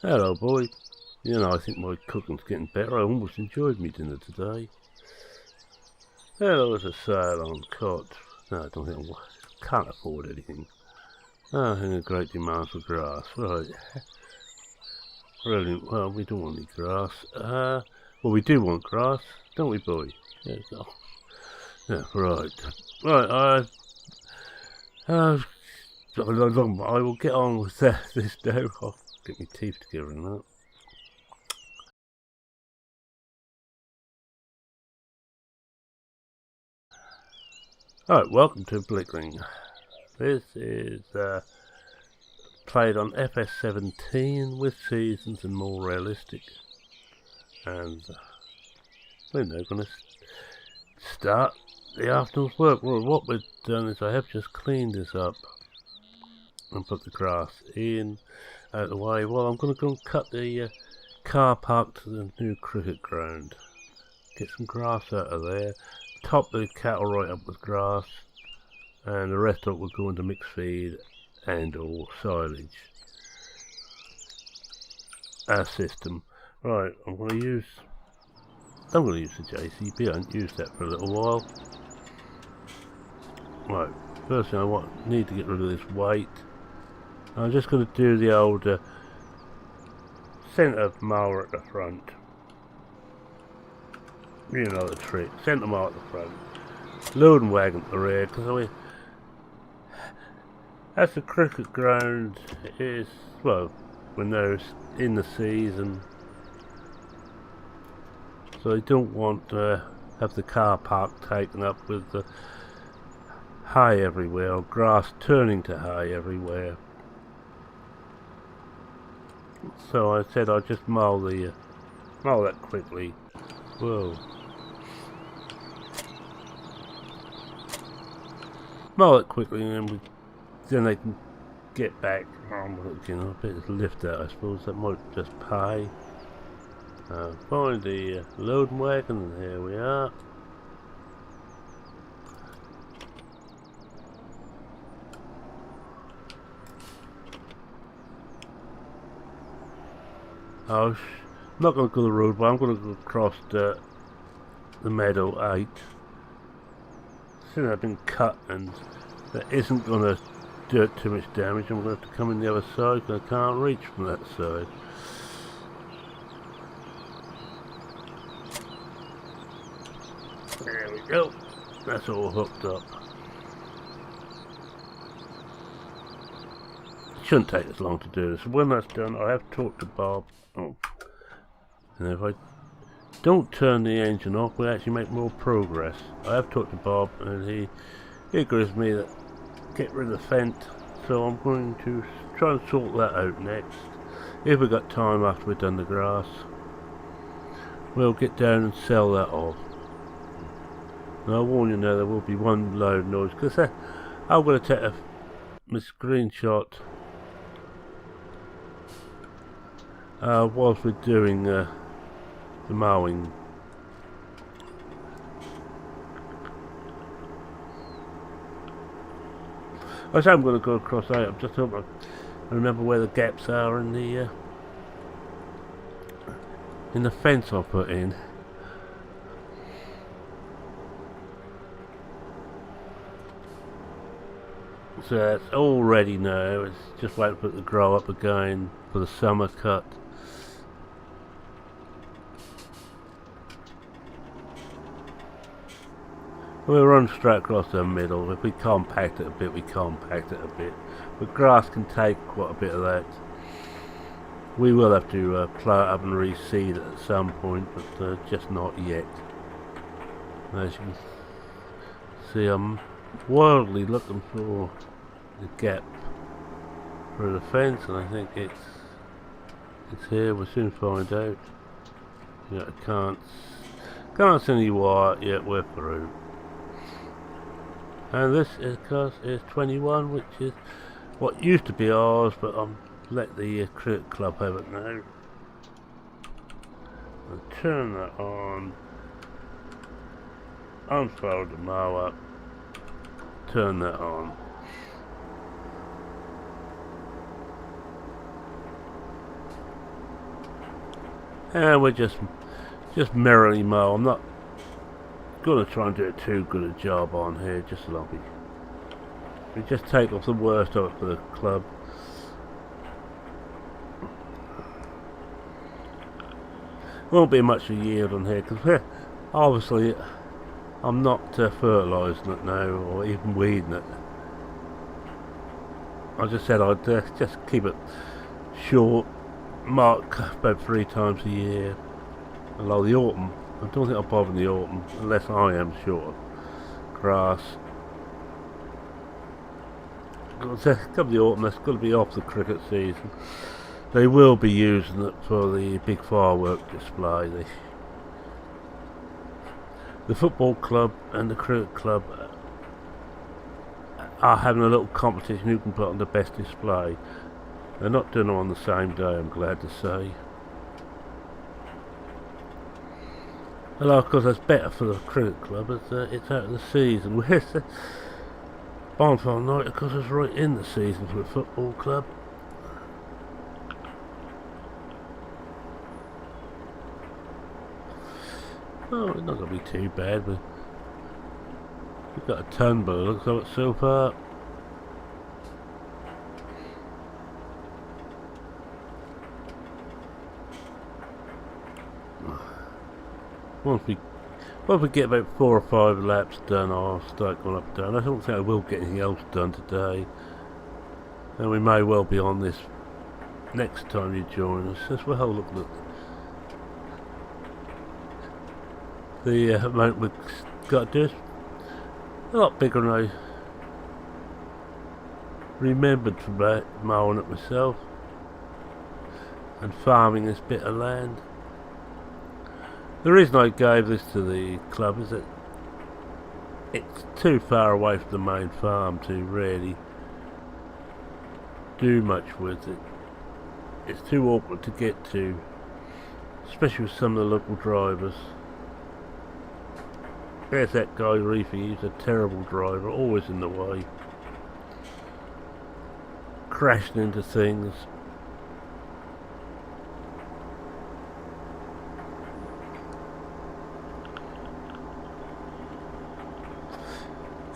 Hello, boy. You know, I think my cooking's getting better. I almost enjoyed my dinner today. Hello, there's a sale on cod. No, I don't think I can't afford anything. I think a great demand for grass. Right. Brilliant. Well, we don't want any grass. Well, we do want grass, don't we, boy? Yeah, yeah, right. Right, I will get on with this now. I'll get my teeth together and that. Alright, welcome to Blickling. This is played on FS17 with seasons and more realistic. And we're now going to start the afternoon's work. Well, what we've done is I have just cleaned this up and put the grass in out of the way. Well, I'm going to go and cut the car park to the new cricket ground. Get some grass out of there. Top the cattle right up with grass, and the rest of it will go into mixed feed and or silage system. Right, I'm going to use the JCB. I haven't used that for a little while. Right, first thing I need to get rid of this weight. I'm just going to do the old centre mower at the front. You know the trick. Centre mower at the front. Loading wagon at the rear, because as the cricket ground is, well, we're now in the season, so I don't want to have the car park taken up with the hay everywhere, or grass turning to hay everywhere. So I said I'd just mow that quickly. Whoa. Mow it quickly, and then they can get back. You know, a bit of lift that, I suppose. That might just pay. Find the loading wagon, and here we are. I'm not going to go the road, but I'm going to go across the meadow 8. Since I've been cut, and that isn't going to do it too much damage, I'm going to have to come in the other side because I can't reach from that side. There we go. That's all hooked up. It shouldn't take as long to do this. When that's done, I have talked to Bob. Oh. And if I don't turn the engine off, we actually make more progress. I have talked to Bob, and he agrees with me that get rid of the fence, so I'm going to try and sort that out next. If we've got time after we've done the grass, we'll get down and sell that off. And I'll warn you now, there will be one loud noise, because I'm going to take my screenshot whilst we're doing the mowing. I say I'm going to go across there. I'm just hoping I remember where the gaps are in the fence I put in. So that's all ready now. It's just waiting for it to grow up again for the summer cut. We'll run straight across the middle. If we compact it a bit, we compact it a bit. But grass can take quite a bit of that. We will have to plough it up and reseed it at some point, but just not yet. As you can see, I'm wildly looking for the gap for the fence, and I think it's here. We'll soon find out. Yeah, I can't see any wire yet. We're through. And this, of course, is 21, which is what used to be ours, but I'm let the cricket club have it now. I'll turn that on. Unfold the mower. Turn that on. and we're just merrily mow. I'm not gonna try and do too good a job on here, just so we just take off the worst of it for the club. Won't be much of a yield on here because obviously I'm not fertilising it now or even weeding it. I just said I'd just keep it short, mark about 3 times a year. Although the autumn, I don't think I'll bother in the autumn unless I am short of grass. Come the autumn, that's going to be off the cricket season. They will be using it for the big firework display. The football club and the cricket club are having a little competition who can put on the best display. They're not doing it on the same day, I'm glad to say. And of course that's better for the cricket club, it's out of the season. Where's the bonfire night? Of course it's right in the season for the football club. Oh, it's not going to be too bad. We've got a ton, but it looks like it so far. Once we get about 4 or 5 laps done, I'll start going up and down. I don't think I will get anything else done today, and we may well be on this next time you join us. As well, look at the amount we've got to do. A lot bigger than I remembered from mowing it myself and farming this bit of land. The reason I gave this to the club is that it's too far away from the main farm to really do much with it. It's too awkward to get to, especially with some of the local drivers. There's that guy Reefy, he's a terrible driver, always in the way, crashing into things.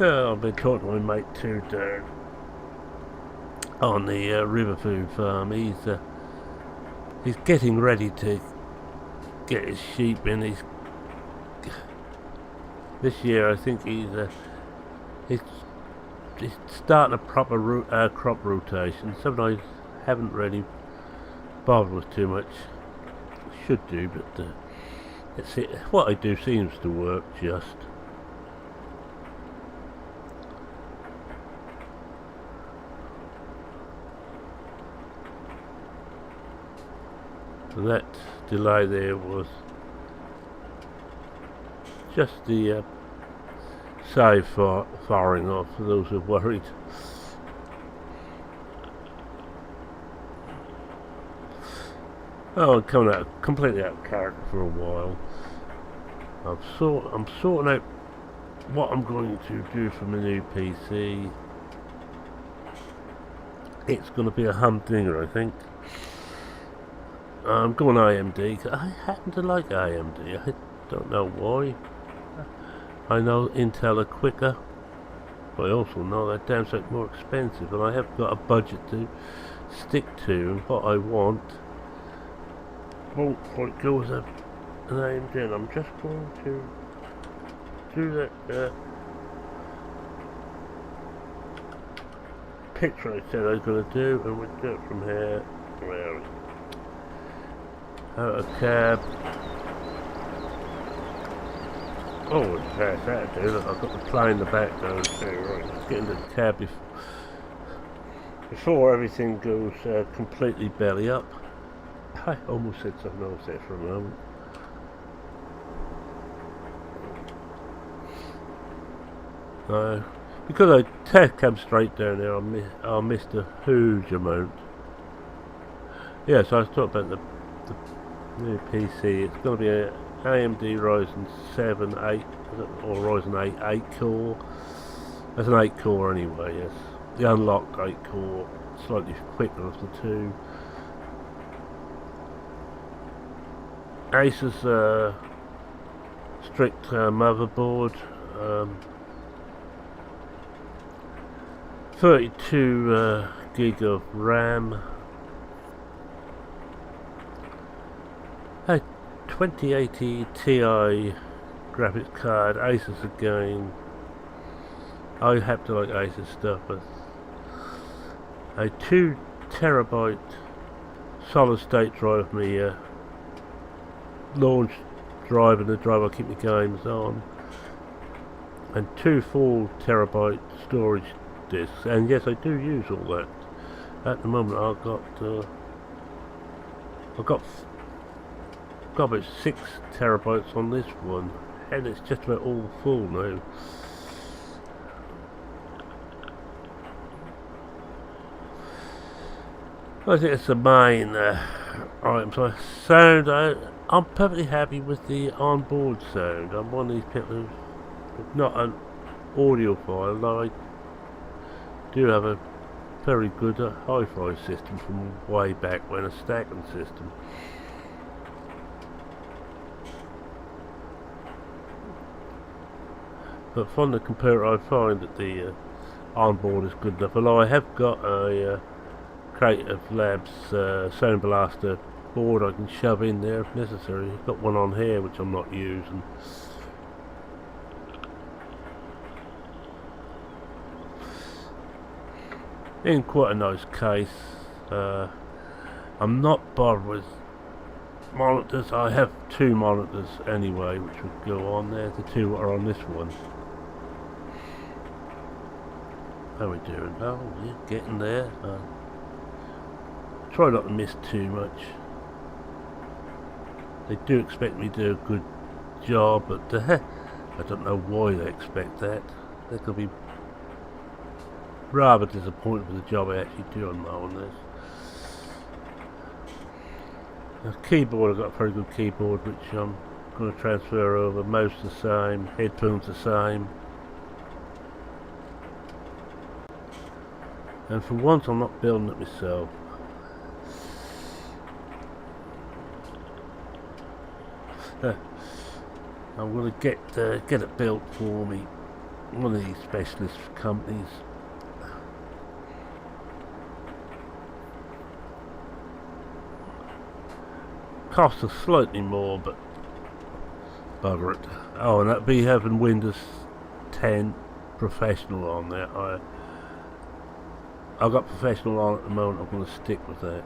I've been talking to my mate too down on the river food farm. He's getting ready to get his sheep in. This year I think he's starting a proper crop rotation. Something I haven't really bothered with too much. Should do, but what I do seems to work just. And that delay there was just the save firing off for those who are worried. Oh, I'm coming out completely out of character for a while. I'm sorting out what I'm going to do for my new PC. It's going to be a humdinger, I think. I'm going AMD. I happen to like AMD. I don't know why. I know Intel are quicker, but I also know they're damn sight more expensive, and I have got a budget to stick to, and what I want won't quite go as an AMD. And I'm just going to do that picture I said I was going to do, and we'll do it from here. Where are we? Out of cab. Oh, it's past that, dude. Look, I've got the plane in the background too. Right, let's get into the cab before everything goes completely belly up. I almost said something else there for a moment. Because I came straight down there, I missed a huge amount. Yeah, so I was talking about the new PC. It's going to be a AMD Ryzen 7 8 or Ryzen 8 core. That's an 8 core anyway, yes. The unlocked 8 core, slightly quicker of the two. Asus strict motherboard, 32 gig of RAM, a 2080 Ti graphics card. Asus again. I happen to like Asus stuff, but a 2 TB solid state drive for me launch drive and the drive I keep my games on, and 2 4 TB storage discs. And yes, I do use all that. At the moment I've got about 6 TB on this one, and it's just about all full now. I think it's the main items. Sound, I'm perfectly happy with the onboard sound. I'm one of these people who's not an audiophile, although I do have a very good hi-fi system from way back when, a stacking system. But from the computer I find that the onboard is good enough, although I have got a Creative Labs Sound Blaster board I can shove in there if necessary. I've got one on here which I'm not using. In quite a nice case. I'm not bothered with monitors. I have 2 monitors anyway which would go on there. The 2 are on this one. How are we doing? Oh, we're getting there. Try not to miss too much. They do expect me to do a good job, but I don't know why they expect that. They're going to be rather disappointed with the job I actually do on this. The keyboard, I've got a very good keyboard which I'm going to transfer over. Most the same, headphones the same. And for once I'm not building it myself. I'm going to get it built for me, one of these specialist companies. Costs us slightly more, but bugger it. Oh, and that'd be having Windows 10 Professional on there. I've got Professional on at the moment. I'm going to stick with that.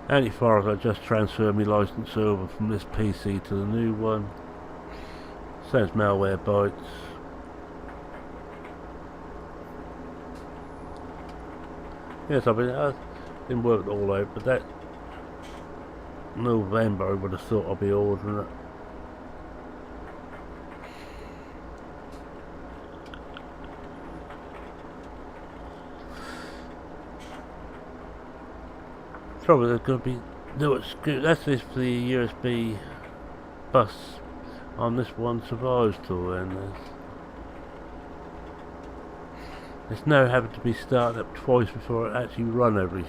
And as far as I just transferred my license over from this PC to the new one. Sounds malware bytes. Yes, I've been working it all out, but that November I would have thought I'd be ordering it. Trouble, there's going to be no excuse. That's if the USB bus on this one survives till then. It's now having to be started up twice before it actually run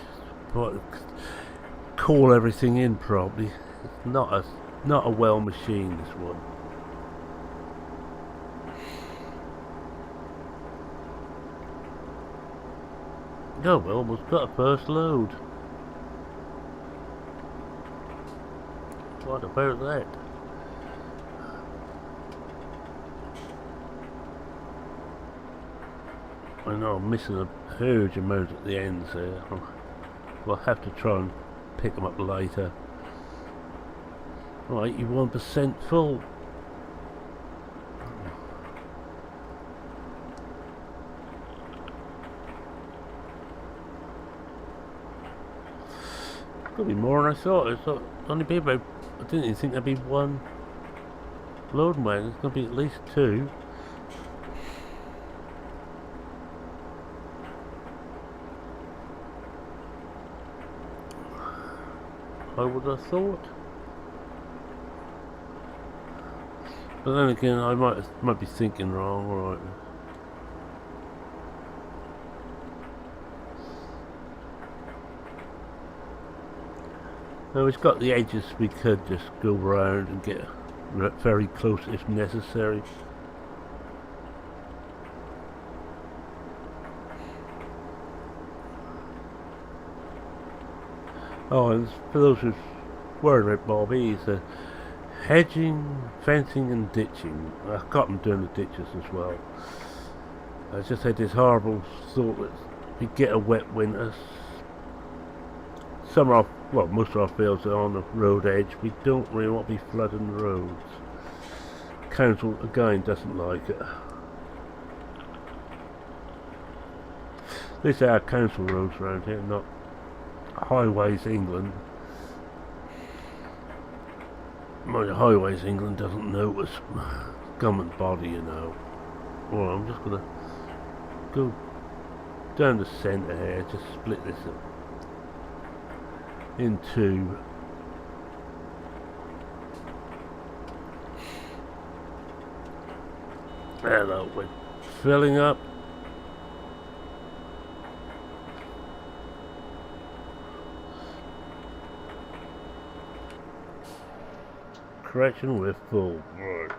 call everything in properly. It's not a well machine, this one. Oh well, almost got a first load. What about that? I know I'm missing a huge amount at the ends there. We'll have to try and pick them up later. Oh, 81% full. Could be more than I thought. It's only be about. I didn't even think there'd be one loading wagon. There's going to be at least 2. I would have thought. But then again, I might be thinking wrong. Alright. Now it's got the edges we could just go round and get very close if necessary. Oh, and for those who's worried about Bobby, he's hedging, fencing and ditching. I've got him doing the ditches as well. I just had this horrible thought that if we get a wet winter, some of our, well, most of our fields are on the road edge. We don't really want to be flooding the roads. Council again doesn't like it. These are our council roads around here, not Highways England. My Highways England doesn't notice. Government body, you know. Well, I'm just gonna go down the centre here, just split this up in two. Hello, we're filling up. Correction, we're full. Right.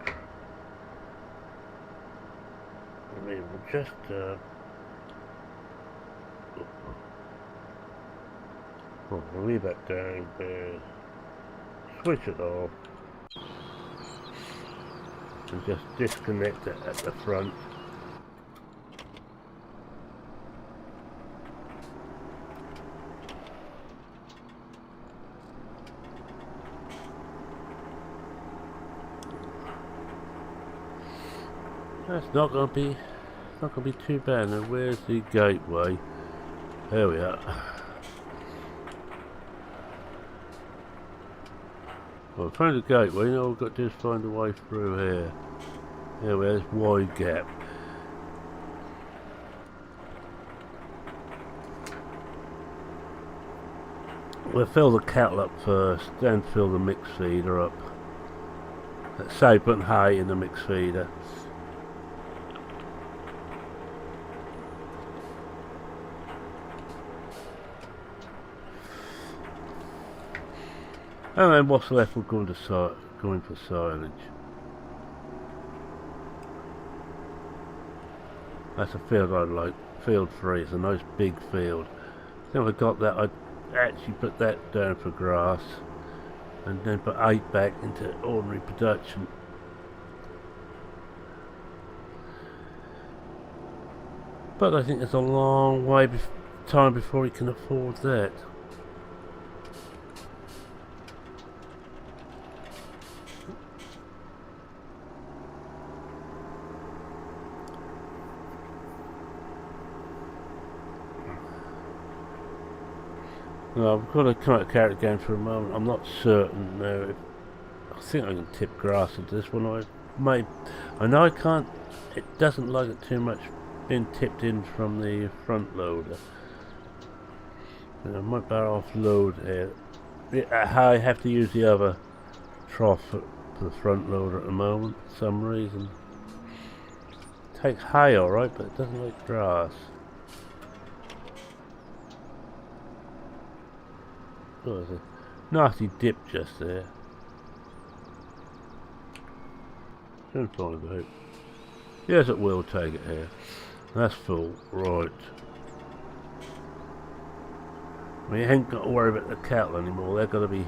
I mean, we'll just we'll leave that down there. Switch it off. And just disconnect it at the front. That's not gonna be too bad. Now where's the gateway? There we are. Well, find the gateway. Now all we've got to do is find a way through here. There we are, this wide gap. We'll fill the cattle up first, then fill the mixed feeder up. Let's say putting hay in the mixed feeder. And then what's left, we're going for silage. That's a field I like. Field 3, it's a nice big field. Then if I got that, I'd actually put that down for grass and then put 8 back into ordinary production. But I think there's a long way time before we can afford that. No, I've got to come out of character again for a moment. I'm not certain now. I think I can tip grass into this one. I know I can't. It doesn't like it too much being tipped in from the front loader. I might better offload here. I have to use the other trough for the front loader at the moment for some reason. It takes hay alright, but it doesn't like grass. Oh, there's a nasty dip just there. Soon find it out. Yes, it will take it here. That's full, right. We ain't got to worry about the cattle anymore. They're going to be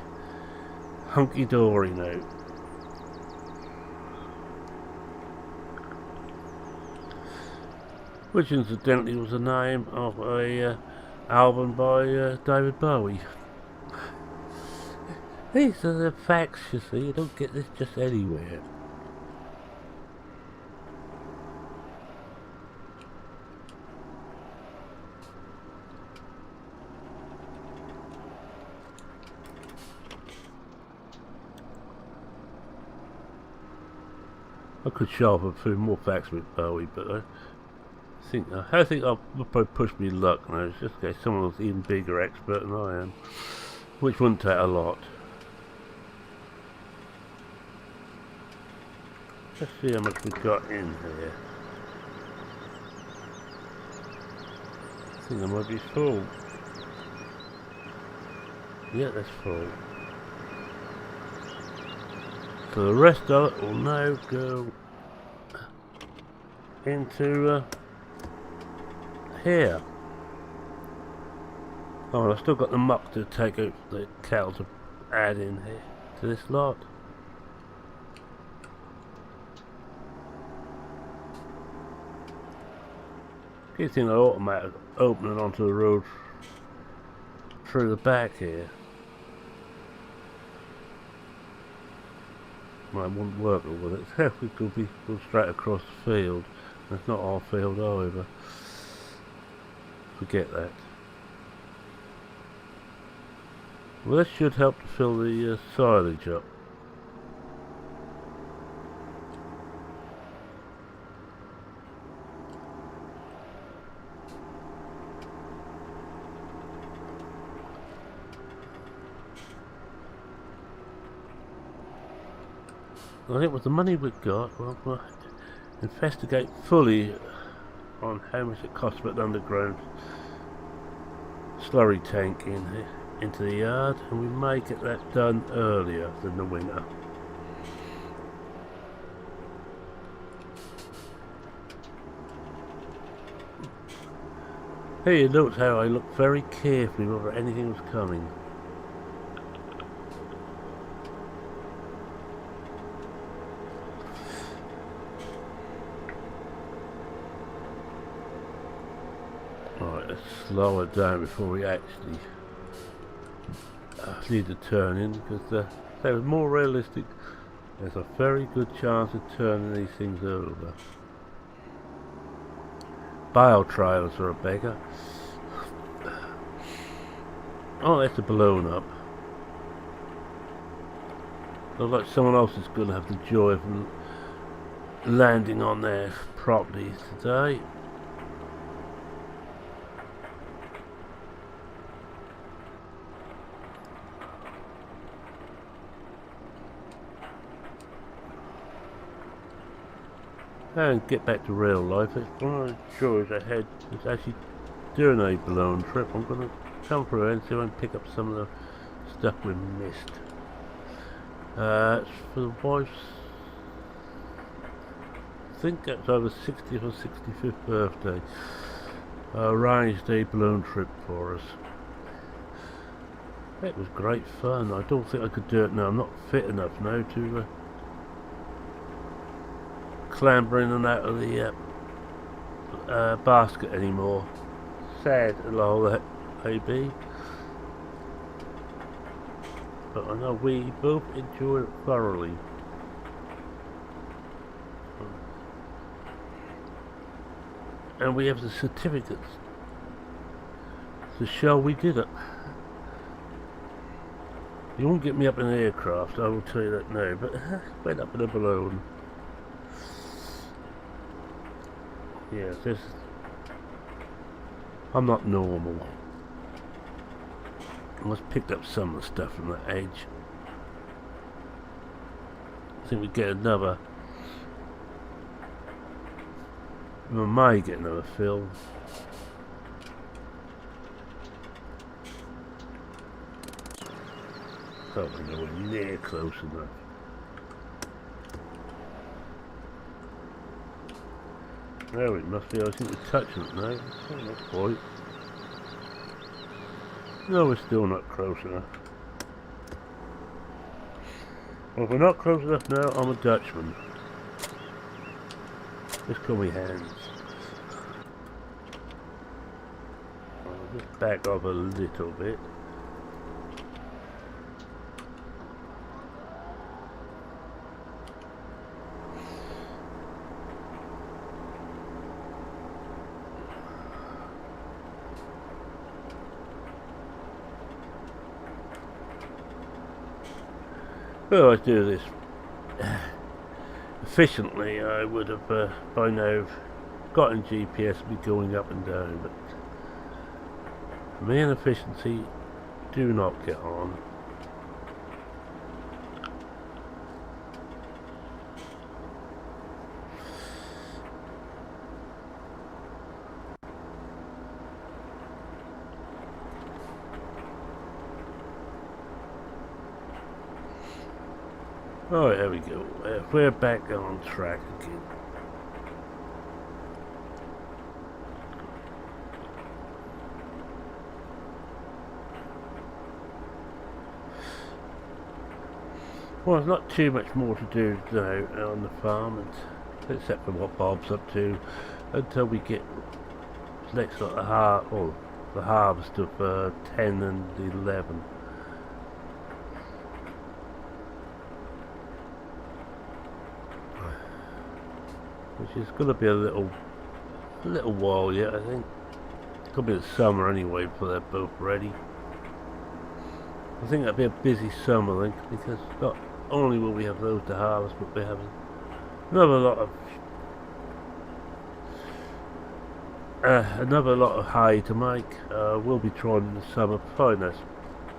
hunky-dory now. Which incidentally was the name of a album by David Bowie. These are the facts, you see. You don't get this just anywhere. I could show off a few more facts with Bowie, but I think I'll probably push me luck now. It's just in case someone was even bigger expert than I am, which wouldn't take a lot. Let's see how much we've got in here. I think I might be full. Yeah, that's full. So the rest of it will now go into here. Oh, and I've still got the muck to take out the cattle to add in here to this lot. Good thing I automatic opening onto the road through the back here. Well, it wouldn't work with it. We could go straight across the field. That's not our field either. Forget that. Well, this should help to fill the silage up. I think with the money we've got, we'll investigate fully on how much it costs to put an underground slurry tank into the yard, and we may get that done earlier than the winter. Here you notice how I looked very carefully whether anything was coming. Right, let's slow it down before we actually need to turn in, because they were more realistic. There's a very good chance of turning these things over. Bale trails are a beggar. Oh, that's a balloon up. Looks like someone else is going to have the joy of landing on their property today. And get back to real life. It's one of the joys I had is actually doing a balloon trip. I'm going to come through and see if I can pick up some of the stuff we missed. It's for the wife's, I think that's over 60th or 65th birthday. Arranged a balloon trip for us. It was great fun. I don't think I could do it now. I'm not fit enough now to clamber in and out of the basket anymore. Sad allow that may be, but I know we both enjoyed it thoroughly. And we have the certificates to show we did it. You won't get me up in an aircraft, I will tell you that now, but went up in a balloon. Yes, I'm not normal. I just picked up some of the stuff from the edge. I think we get another. We may get another fill. Probably nowhere near close enough. There we must be. I think we're touching it now. Oh, not quite. No, we're still not close enough. Well, if we're not close enough now, I'm a Dutchman. Just call me hands. I'll just back off a little bit. Well, I do this efficiently, I would have by now gotten GPS and be going up and down, but me and efficiency do not get on. Alright, there we go. We're back on track again. Well, there's not too much more to do now on the farm, except for what Bob's up to, until we get next lot of the harvest of 10 and 11. Which is going to be a little while yet, I think. Could be the summer anyway before they're both ready. I think that'll be a busy summer, I think, because not only will we have those to harvest, but we're having another lot of hay to make. We'll be trying in the summer, find that's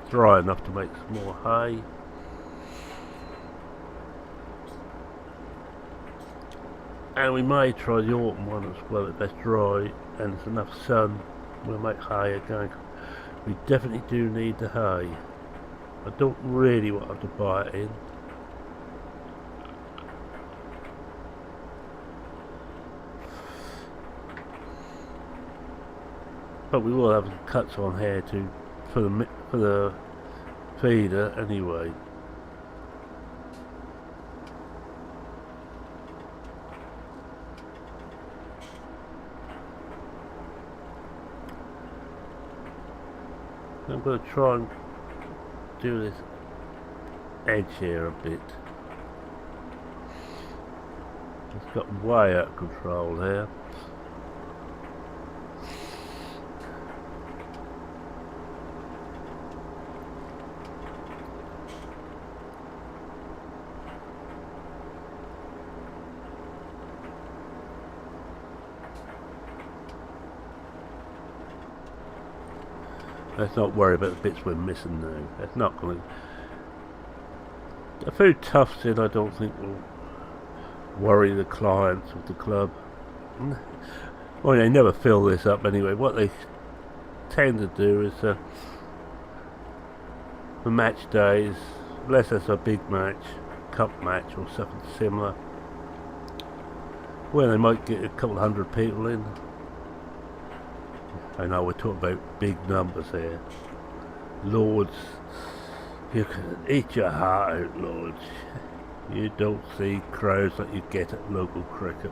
dry enough to make some more hay. And we may try the autumn one as well if that's dry and there's enough sun. We'll make hay again. We definitely do need the hay. I don't really want to buy it in. But we will have some cuts on here too for the feeder anyway. I'm going to try and do this edge here a bit. It's got way out of control here. Let's not worry about the bits we're missing now. That's not going to... A few tufts in I don't think will worry the clients of the club. Well, they never fill this up anyway. What they tend to do is for match days, unless it's a big match, cup match or something similar, where they might get a couple hundred people in. I know we're talking about big numbers here. Lords, you can eat your heart out, Lords. You don't see crowds like you get at local cricket.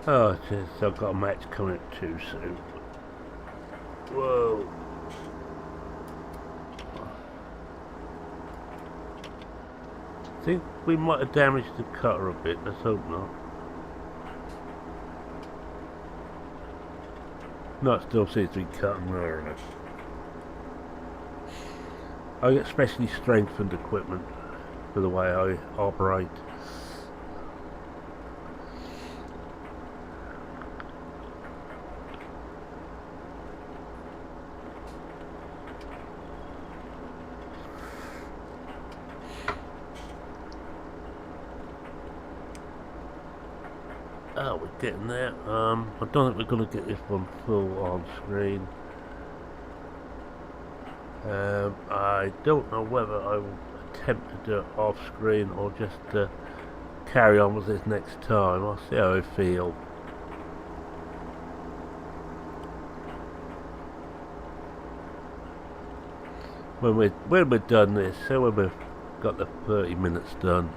Oh, jeez, I've got a match coming up too soon. Whoa. I think we might have damaged the cutter a bit, let's hope not. No, it still seems to be cutting there enough. I get specially strengthened equipment for the way I operate. Oh, we're getting there. I don't think we're going to get this one full on screen. I don't know whether I will attempt to do it off screen or just carry on with this next time. I'll see how I feel. When we're done this, so when we've got the 30 minutes done.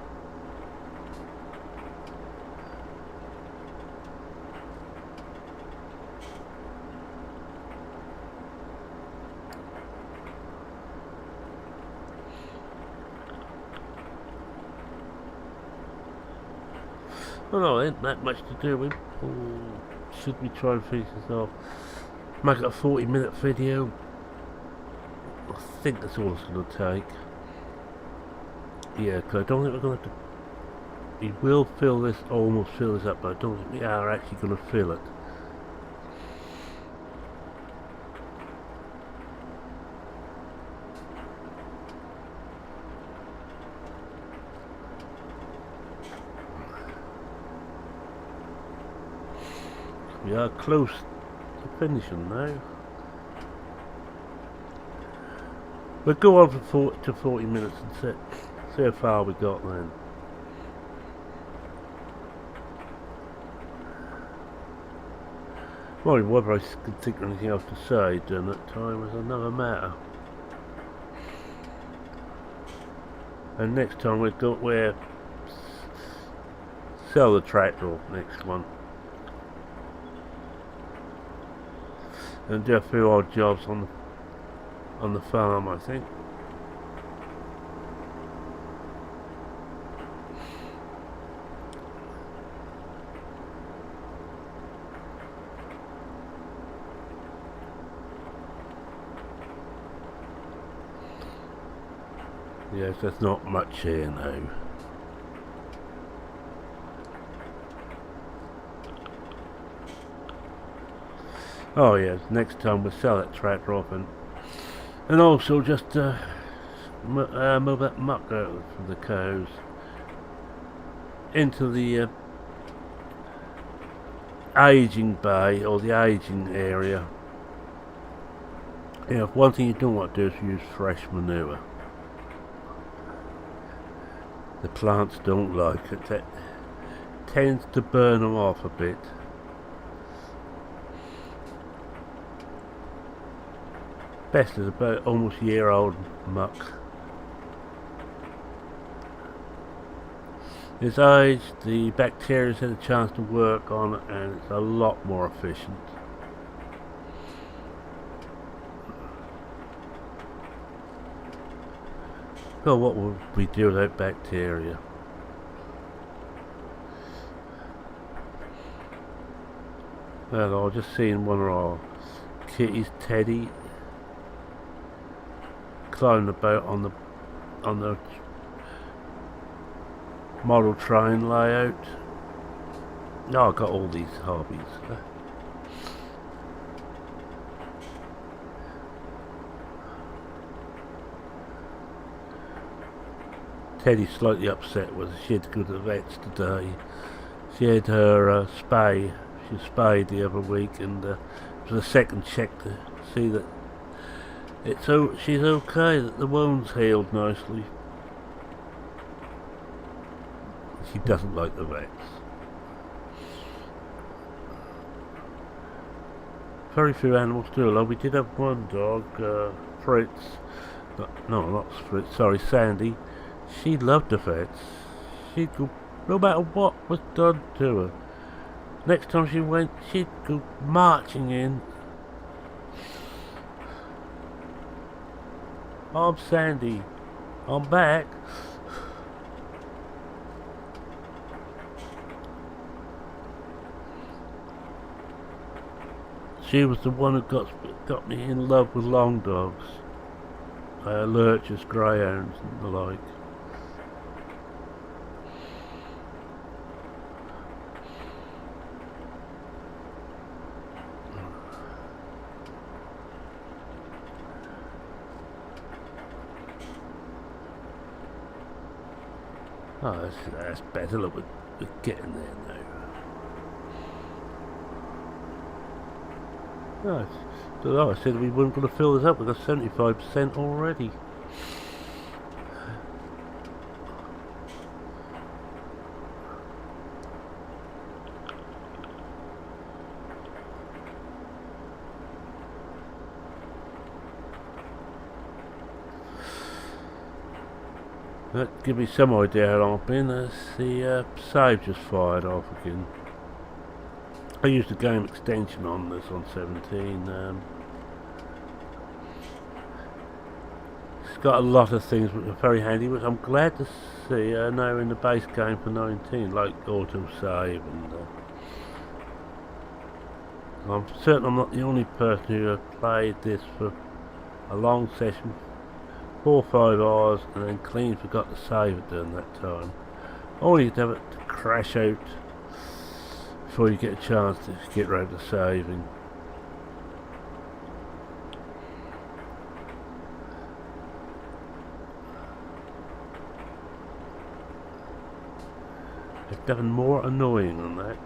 Well, no, ain't that much to do with. Should we try and finish this off? Make it a 40-minute video. I think that's all it's going to take. Yeah, because I don't think we're going to have to... We will almost fill this up, but I don't think we are actually going to fill it. We are close to finishing now. We'll go on for 40 minutes and see how far we got then. Well, whether I could think of anything else to say during that time was another matter. And next time we'll sell the tractor next one. And do a few odd jobs on the farm, I think. Yes, there's not much here now. Oh yes, next time we'll sell that tractor off and also just move that muck out from the cows into the aging bay or the aging area. You know, one thing you don't want to do is use fresh manure. The plants don't like it. That tends to burn them off a bit. Best is about almost year-old muck. It's aged, the bacteria's had a chance to work on it, and it's a lot more efficient. Well, what would we do without bacteria? Well, I was just seeing one of our kitties, Teddy, climbing about on the model train layout. No, I've got all these hobbies. Teddy's slightly upset with her. She had to go to the vets today. She had her spay. She was spayed the other week, and it was a second check to see that she's okay, that the wound's healed nicely. She doesn't like the vets. Very few animals do, although we did have one dog, Fritz. No, not Fritz, sorry, Sandy. She loved the vets. She'd go, no matter what was done to her. Next time she went, she'd go marching in. I'm Sandy. I'm back. She was the one who got me in love with long dogs. Lurchers, greyhounds and the like. Oh, that's better. Look, we're getting there now. Oh, so I said we weren't going to fill this up. We've got 75% already. That gives me some idea how long I've been. As the save just fired off again. I used a game extension on this on 17. It's got a lot of things which are very handy, which I'm glad to see now in the base game for 19, like auto save and. I'm certain I'm not the only person who has played this for a long session. 4 or 5 hours and then clean forgot to save it during that time. Only to have it to crash out before you get a chance to get around to saving. It's nothing more annoying than that.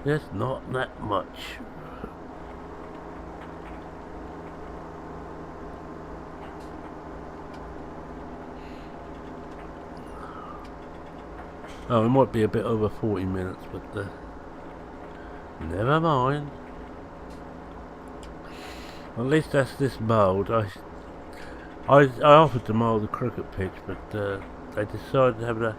There's not that much. Oh, it might be a bit over 40 minutes, but never mind. At least that's this mode. I offered to mow the cricket pitch, but they decided to have a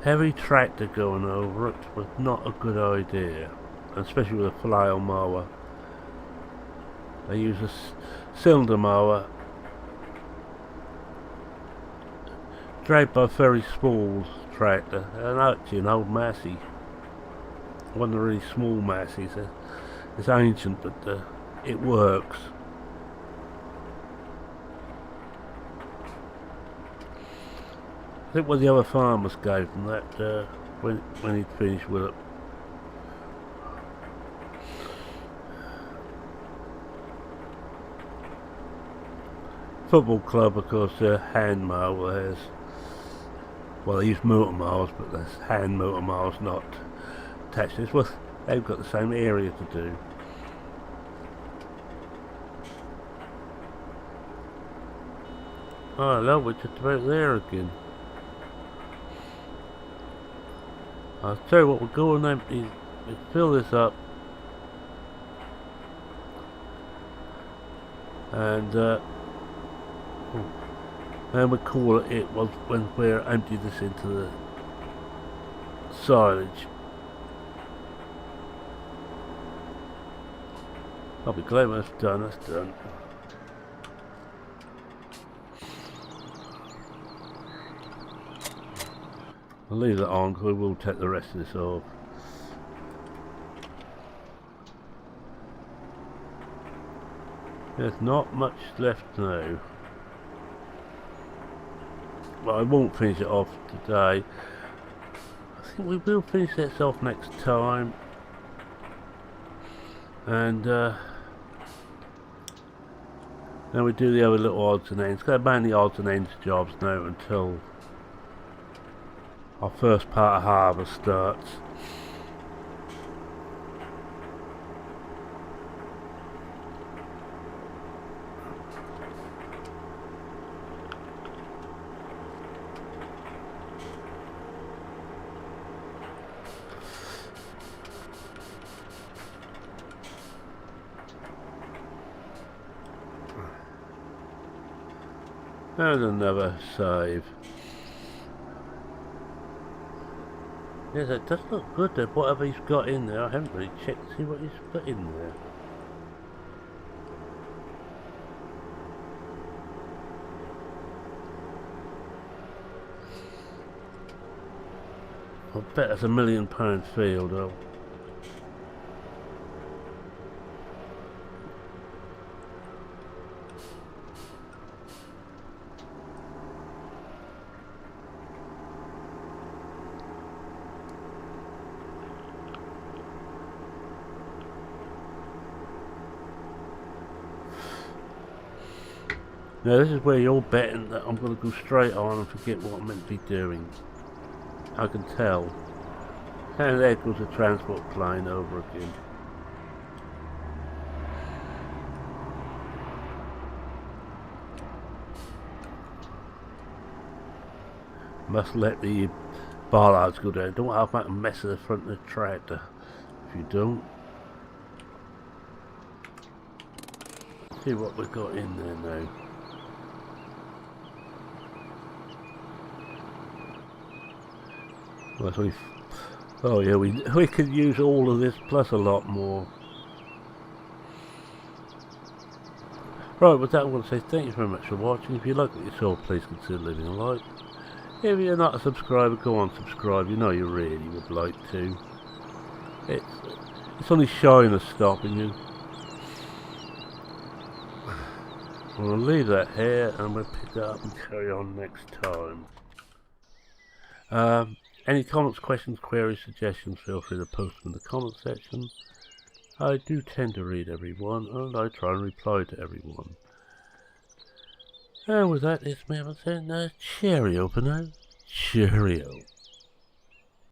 heavy tractor going over it was not a good idea, especially with a flail mower. They use a cylinder mower dragged by a very small tractor, and actually an old Massey, one of the really small Masseys. It's ancient, but it works. I think one of the other farmers gave them that when he'd finished with it. Football club, of course, hand mower has. Well, they use motor mowers, but there's hand motor mowers not attached to this. Well, they've got the same area to do. Oh, hello, we're just about there again. I'll tell you what, we'll go and empty, we'll fill this up. And we call it when we're empty this into the silage. I'll be glad when it's done, that's done. I'll leave that on because we will take the rest of this off. There's not much left now. Well, I won't finish it off today. I think we will finish this off next time. And then we do the other little odds and ends. They're mainly odds and ends jobs now until our first part of harvest starts. And another save. Yes, it does look good though, whatever he's got in there. I haven't really checked to see what he's put in there. I bet it's £1 million field though. Now this is where you're betting that I'm going to go straight on and forget what I'm meant to be doing. I can tell. And there goes the transport plane over again. Must let the bollards go down. Don't have that mess of the front of the tractor. If you don't. See what we've got in there now. Well, oh yeah, we could use all of this plus a lot more. Right, with that I'm going to say thank you very much for watching. If you like what you saw, please consider leaving a like. If you're not a subscriber, go on subscribe. You know you really would like to. It's only shyness stopping you. We'll leave that here and we'll pick it up and carry on next time. Any comments, questions, queries, suggestions, feel free to post them in the comment section. I do tend to read everyone and I try and reply to everyone. And with that, it's me saying cheerio for now. Cheerio.